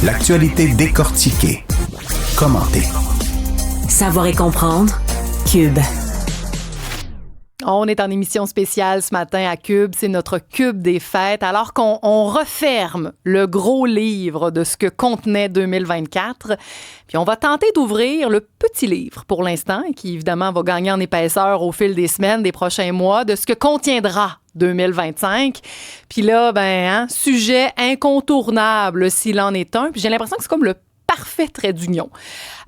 L'actualité décortiquée, commentée. Savoir et comprendre. Cube. On est en émission spéciale ce matin à Cube. C'est notre Cube des fêtes. Alors qu'on referme le gros livre de ce que contenait 2024, puis on va tenter d'ouvrir le petit livre pour l'instant, qui évidemment va gagner en épaisseur au fil des semaines, des prochains mois, de ce que contiendra 2025. Puis là, sujet incontournable s'il en est un. Puis j'ai l'impression que c'est comme le parfait trait d'union.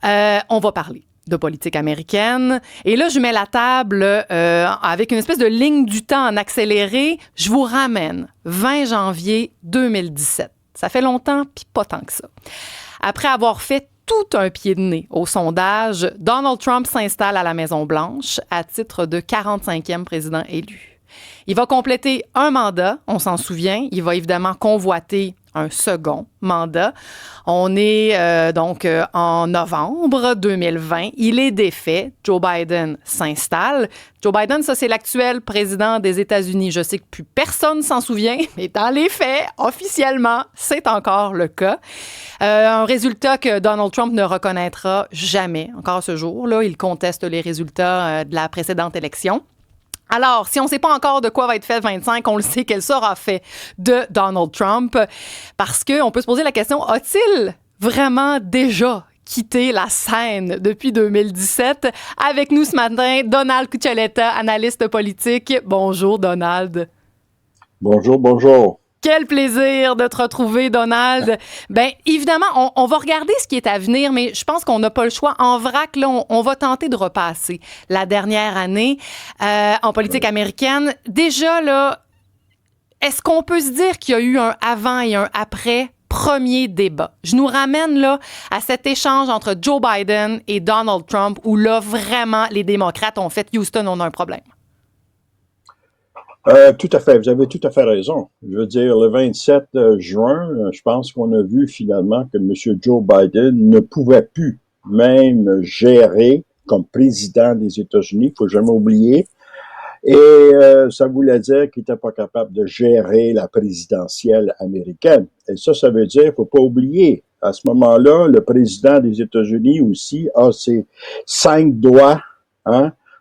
On va parler de politique américaine. Et là, je mets la table avec une espèce de ligne du temps en accéléré. Je vous ramène 20 janvier 2017. Ça fait longtemps, puis pas tant que ça. Après avoir fait tout un pied de nez au sondage, Donald Trump s'installe à la Maison-Blanche à titre de 45e président élu. Il va compléter un mandat, on s'en souvient. Il va évidemment convoiter un second mandat. On est en novembre 2020. Il est défait. Joe Biden s'installe. Joe Biden, ça, c'est l'actuel président des États-Unis. Je sais que plus personne s'en souvient, mais dans les faits, officiellement, c'est encore le cas. Un résultat que Donald Trump ne reconnaîtra jamais. Encore à ce jour, là, il conteste les résultats de la précédente élection. Alors, si on ne sait pas encore de quoi va être fait le 25, on le sait qu'elle sera fait de Donald Trump. Parce qu'on peut se poser la question, a-t-il vraiment déjà quitté la scène depuis 2017? Avec nous ce matin, Donald Cuccioletta, analyste politique. Bonjour, Donald. Bonjour, bonjour. Quel plaisir de te retrouver, Donald. Bien, évidemment, on va regarder ce qui est à venir, mais je pense qu'on n'a pas le choix. En vrac, là, on va tenter de repasser la dernière année en politique américaine. Déjà, là, est-ce qu'on peut se dire qu'il y a eu un avant et un après premier débat? Je nous ramène là à cet échange entre Joe Biden et Donald Trump où là, vraiment, les démocrates ont fait « Houston, on a un problème ». Tout à fait, vous avez tout à fait raison. Je veux dire, le 27 juin, je pense qu'on a vu finalement que M. Joe Biden ne pouvait plus même gérer comme président des États-Unis, il faut jamais oublier. Et ça voulait dire qu'il n'était pas capable de gérer la présidentielle américaine. Et ça veut dire, faut pas oublier, à ce moment-là, le président des États-Unis aussi a ses 5 doigts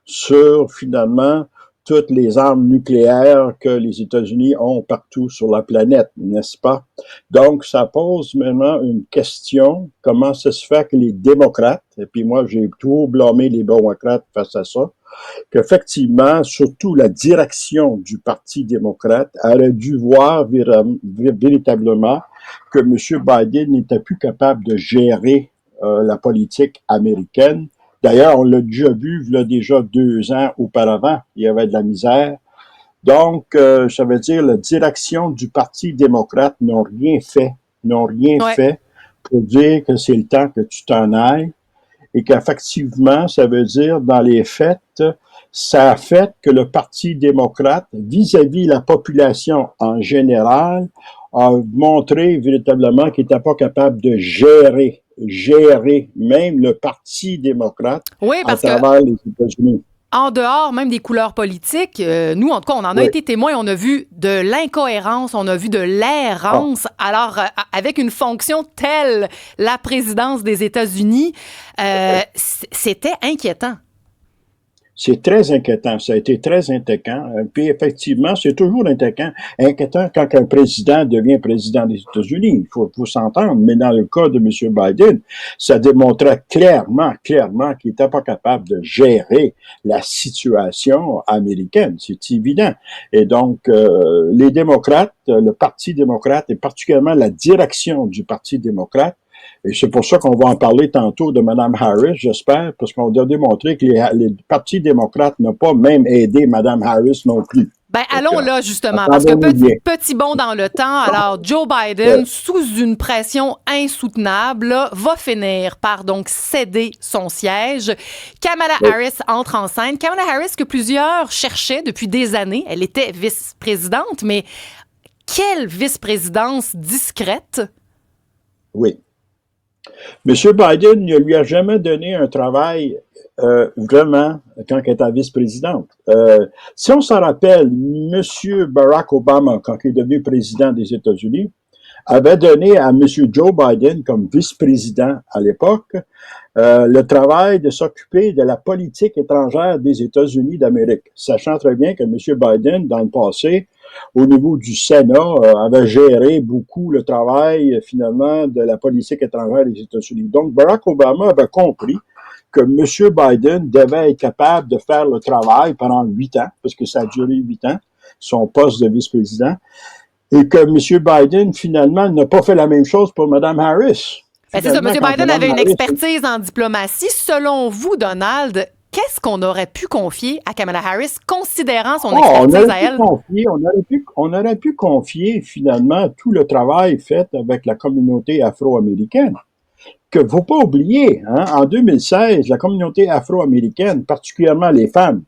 sur finalement toutes les armes nucléaires que les États-Unis ont partout sur la planète, n'est-ce pas? Donc, ça pose maintenant une question, comment ça se fait que les démocrates, et puis moi j'ai tout blâmé les démocrates face à ça, qu'effectivement, surtout la direction du Parti démocrate aurait dû voir véritablement que M. Biden n'était plus capable de gérer la politique américaine. D'ailleurs, on l'a déjà vu, il y a déjà 2 ans auparavant, il y avait de la misère. Donc, ça veut dire la direction du Parti démocrate n'ont rien fait pour dire que c'est le temps que tu t'en ailles et qu'effectivement, ça veut dire, dans les faits, ça a fait que le Parti démocrate, vis-à-vis la population en général, a montré véritablement qu'il n'était pas capable de gérer même le Parti démocrate à travers les États-Unis. En dehors même des couleurs politiques, nous, en tout cas, on en a été témoins, on a vu de l'incohérence, on a vu de l'errance. Alors, avec une fonction telle, la présidence des États-Unis, c'était inquiétant. C'est très inquiétant. Ça a été très inquiétant. Puis effectivement, c'est toujours inquiétant quand un président devient président des États-Unis. Il faut s'entendre. Mais dans le cas de M. Biden, ça démontrait clairement qu'il n'était pas capable de gérer la situation américaine. C'est évident. Et donc, les démocrates, le Parti démocrate et particulièrement la direction du Parti démocrate, et c'est pour ça qu'on va en parler tantôt de Mme Harris, j'espère, parce qu'on doit démontrer que les partis démocrates n'ont pas même aidé Mme Harris non plus. Ben, allons là, justement, parce que petit bond dans le temps, alors Joe Biden, sous une pression insoutenable, là, va finir par donc céder son siège. Kamala Harris entre en scène. Kamala Harris que plusieurs cherchaient depuis des années. Elle était vice-présidente, mais quelle vice-présidence discrète! Oui. M. Biden ne lui a jamais donné un travail vraiment quand elle était vice-présidente. Si on s'en rappelle, M. Barack Obama, quand il est devenu président des États-Unis, avait donné à M. Joe Biden, comme vice-président à l'époque, le travail de s'occuper de la politique étrangère des États-Unis d'Amérique, sachant très bien que M. Biden, dans le passé, au niveau du Sénat, avait géré beaucoup le travail, finalement, de la politique étrangère des États-Unis. Donc, Barack Obama avait compris que M. Biden devait être capable de faire le travail pendant 8 ans, parce que ça a duré 8 ans, son poste de vice-président, et que M. Biden, finalement, n'a pas fait la même chose pour Mme Harris. Ben, c'est ça, M. Biden avait une Harris, expertise en diplomatie. Selon vous, Donald, qu'est-ce qu'on aurait pu confier à Kamala Harris, considérant son expertise à elle? On aurait pu confier, finalement, tout le travail fait avec la communauté afro-américaine. Que faut pas oublier, hein, en 2016, la communauté afro-américaine, particulièrement les femmes,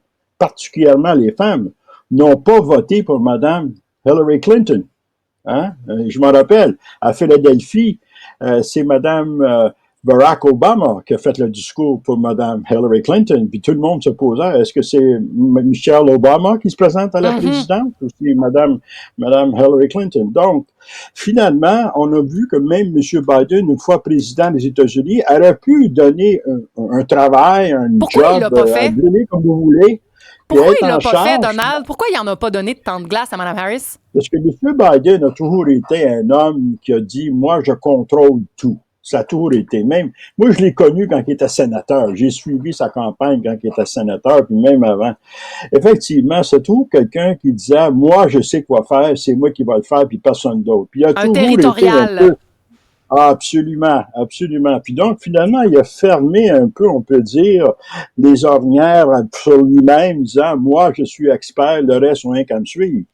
n'ont pas voté pour Mme Hillary Clinton. Hein? Je me rappelle, à Philadelphie, c'est Mme Barack Obama qui a fait le discours pour Mme Hillary Clinton, puis tout le monde se posait, est-ce que c'est Michelle Obama qui se présente à la présidence ou c'est Mme Hillary Clinton? Donc, finalement, on a vu que même M. Biden, une fois président des États-Unis, aurait pu donner un travail, un Pourquoi il l'a job, pas fait? comme vous voulez. Pourquoi il l'a pas fait, Donald? Pourquoi il n'en a pas donné de temps de glace à Mme Harris? Parce que M. Biden a toujours été un homme qui a dit, moi, je contrôle tout. Ça a toujours été. Même, moi, je l'ai connu quand il était sénateur. J'ai suivi sa campagne quand il était sénateur, puis même avant. Effectivement, c'est toujours quelqu'un qui disait, moi, je sais quoi faire, c'est moi qui vais le faire, puis personne d'autre. Puis il a toujours territorial. été un peu... Absolument, absolument. Puis donc, finalement, il a fermé un peu, on peut dire, les ornières sur lui-même, disant, moi, je suis expert, le reste, on rien qu'à me suivre.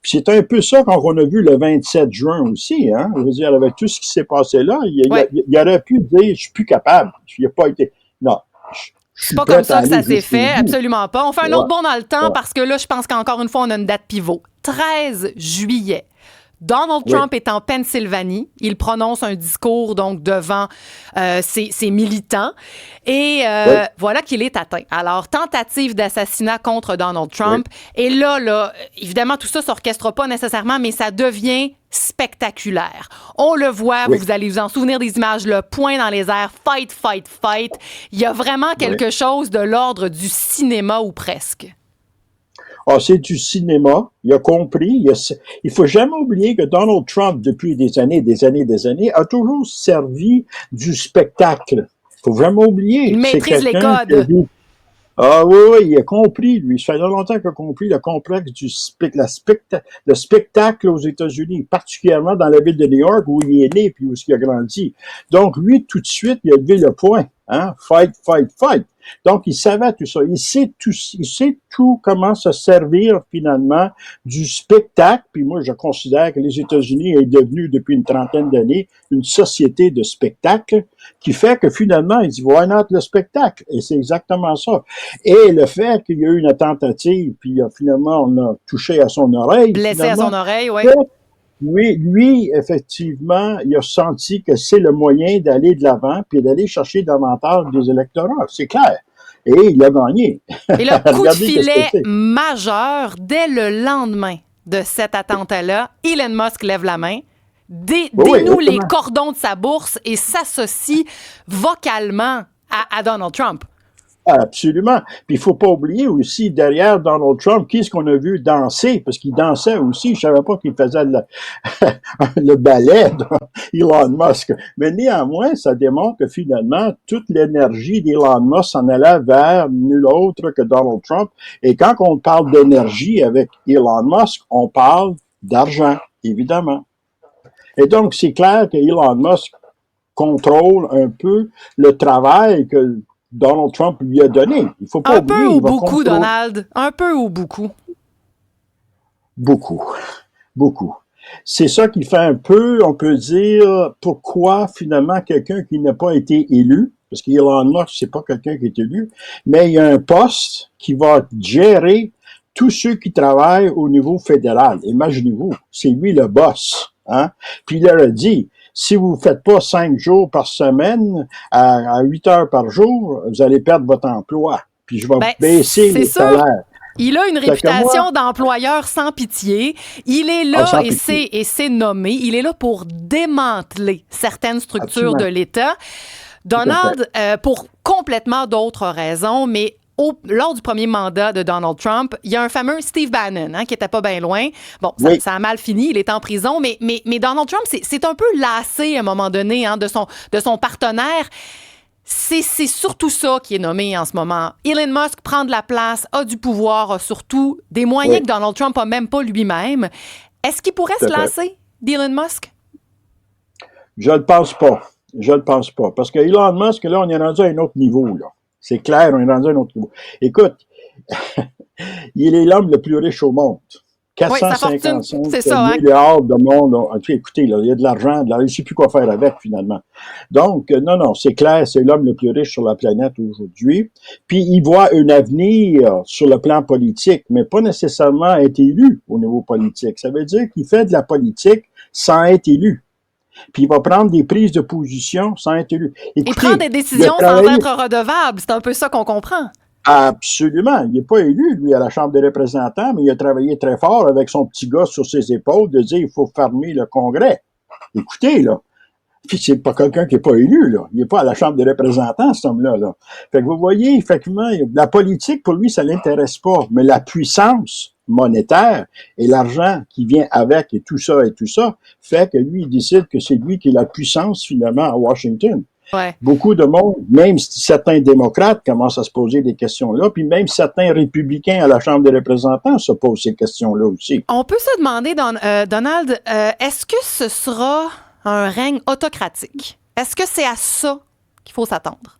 Puis c'est un peu ça quand on a vu le 27 juin aussi, hein. Je veux dire, avec tout ce qui s'est passé là, il aurait pu dire, je suis plus capable. Il n'a pas été, non. C'est pas comme ça que ça s'est fait, absolument pas. On fait un autre bond dans le temps parce que là, je pense qu'encore une fois, on a une date pivot. 13 juillet. Donald Trump est en Pennsylvanie. Il prononce un discours donc devant ses militants et voilà qu'il est atteint. Alors, tentative d'assassinat contre Donald Trump. Et là, évidemment, tout ça ne s'orchestre pas nécessairement, mais ça devient spectaculaire. On le voit, vous allez vous en souvenir des images, le poing dans les airs, fight, fight, fight. Il y a vraiment quelque chose de l'ordre du cinéma ou presque. Ah, c'est du cinéma. Il a compris. Il faut jamais oublier que Donald Trump, depuis des années, a toujours servi du spectacle. Faut jamais oublier. Il maîtrise les codes. Ah oui, il a compris, lui. Ça fait longtemps qu'il a compris le complexe du le spectacle aux États-Unis, particulièrement dans la ville de New York où il est né puis où il a grandi. Donc, lui, tout de suite, il a levé le poing. Hein? Fight, fight, fight. Donc, il savait tout ça. Il sait tout comment se servir, finalement, du spectacle. Puis moi, je considère que les États-Unis est devenu, depuis une trentaine d'années, une société de spectacle qui fait que, finalement, il dit, why not le spectacle? Et c'est exactement ça. Et le fait qu'il y a eu une tentative, puis finalement, on a touché à son oreille. Blessé à son oreille, oui. Lui, effectivement, il a senti que c'est le moyen d'aller de l'avant puis d'aller chercher davantage des électorats. C'est clair. Et il a gagné. Et le coup de filet majeur, dès le lendemain de cet attentat-là, Elon Musk lève la main, dénoue les cordons de sa bourse et s'associe vocalement à Donald Trump. Absolument. Puis il faut pas oublier aussi, derrière Donald Trump, qui est-ce qu'on a vu danser? Parce qu'il dansait aussi. Je savais pas qu'il faisait le ballet d'Elon Musk. Mais néanmoins, ça démontre que finalement, toute l'énergie d'Elon Musk s'en allait vers nul autre que Donald Trump. Et quand on parle d'énergie avec Elon Musk, on parle d'argent, évidemment. Et donc, c'est clair que Elon Musk contrôle un peu le travail que Donald Trump lui a donné. Il faut pas oublier. Un peu ou beaucoup, Donald? Un peu ou beaucoup? Beaucoup. Beaucoup. C'est ça qui fait un peu, on peut dire, pourquoi finalement quelqu'un qui n'a pas été élu, parce qu'Elon Musk, c'est pas quelqu'un qui est élu, mais il y a un poste qui va gérer tous ceux qui travaillent au niveau fédéral. Imaginez-vous, c'est lui le boss. Hein? Puis il leur a dit, si vous ne faites pas 5 jours par semaine, à 8 heures par jour, vous allez perdre votre emploi. Puis je vais baisser les salaires. Il a une Fait que réputation moi- d'employeur sans pitié. Il est là, sans et pitié. c'est nommé, il est là pour démanteler certaines structures Absolument. de l'État. Donald, pour complètement d'autres raisons, mais lors du premier mandat de Donald Trump, il y a un fameux Steve Bannon, qui était pas bien loin. Bon, Oui. ça a mal fini, il est en prison, mais Donald Trump, c'est un peu lassé à un moment donné de son partenaire. C'est surtout ça qui est nommé en ce moment. Elon Musk prend de la place, a du pouvoir, a surtout des moyens Oui. que Donald Trump n'a même pas lui-même. Est-ce qu'il pourrait Tout se à fait. lasser d'Elon Musk? Je le pense pas. Je le pense pas. Parce que Elon Musk, là, on est rendu à un autre niveau, là. C'est clair, on est rendu à un autre niveau. Écoute, il est l'homme le plus riche au monde. Oui, sa fortune, 455 c'est ça, hein? milliards de monde. Écoutez, là, il y a de l'argent, il ne sait plus quoi faire avec, finalement. Donc, non, c'est clair, c'est l'homme le plus riche sur la planète aujourd'hui. Puis, il voit un avenir sur le plan politique, mais pas nécessairement être élu au niveau politique. Ça veut dire qu'il fait de la politique sans être élu. Puis, il va prendre des prises de position sans être élu. Il Écoutez, prend des décisions il a sans travaillé- être redevable. C'est un peu ça qu'on comprend. Absolument. Il n'est pas élu, lui, à la Chambre des représentants, mais il a travaillé très fort avec son petit gars sur ses épaules de dire il faut fermer le Congrès. Écoutez, là. Puis c'est pas quelqu'un qui n'est pas élu, là. Il n'est pas à la Chambre des représentants, cet homme-là, là. Fait que vous voyez, effectivement, la politique, pour lui, ça l'intéresse pas. Mais la puissance monétaire et l'argent qui vient avec et tout ça, fait que lui, il décide que c'est lui qui est la puissance, finalement, à Washington. Ouais. Beaucoup de monde, même certains démocrates commencent à se poser des questions-là, puis même certains républicains à la Chambre des représentants se posent ces questions-là aussi. On peut se demander, Donald, est-ce que ce sera un règne autocratique? Est-ce que c'est à ça qu'il faut s'attendre?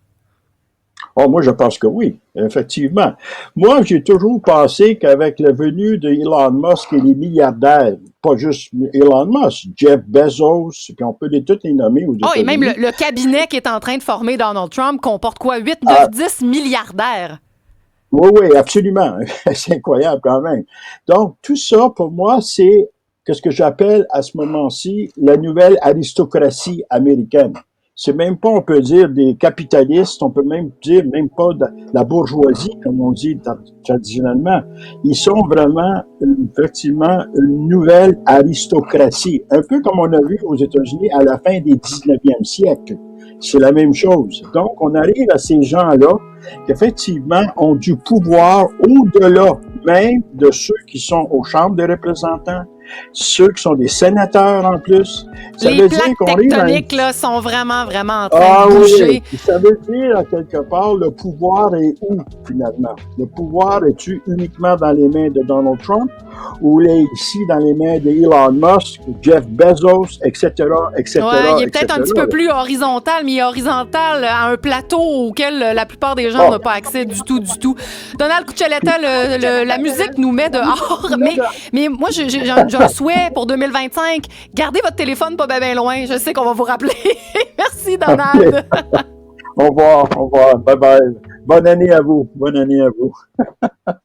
Oh, moi, je pense que oui, effectivement. Moi, j'ai toujours pensé qu'avec la venue de Elon Musk et les milliardaires, pas juste Elon Musk, Jeff Bezos, puis on peut tous les nommer aux Oh, États-Unis. et même le cabinet qui est en train de former Donald Trump comporte quoi? 8, 9, 10 milliardaires. Oui, absolument. C'est incroyable quand même. Donc, tout ça, pour moi, c'est ce que j'appelle à ce moment-ci la nouvelle aristocratie américaine. C'est même pas, on peut dire, des capitalistes, on peut même dire, même pas de la bourgeoisie, comme on dit traditionnellement. Ils sont vraiment, effectivement, une nouvelle aristocratie. Un peu comme on a vu aux États-Unis à la fin des 19e siècle. C'est la même chose. Donc, on arrive à ces gens-là qui, effectivement, ont du pouvoir au-delà même de ceux qui sont aux chambres des représentants, ceux qui sont des sénateurs en plus. Ça Les veut plaques dire qu'on arrive à tectoniques là, sont vraiment, vraiment en train de oui, bouger. ça veut dire, à quelque part, le pouvoir est où, finalement? Le pouvoir est-tu uniquement dans les mains de Donald Trump ou il est ici dans les mains d'Elon Musk, Jeff Bezos, etc., etc., Ouais, il est peut-être etc., un petit peu là. plus horizontal, mais il est horizontal à un plateau auquel la plupart des gens n'ont pas accès du tout. Donald Cuccioletta, la musique nous met dehors, mais moi, j'ai un souhait pour 2025. Gardez votre téléphone pas bien loin. Je sais qu'on va vous rappeler. Merci, Donald. Au revoir. Bye bye. Bonne année à vous.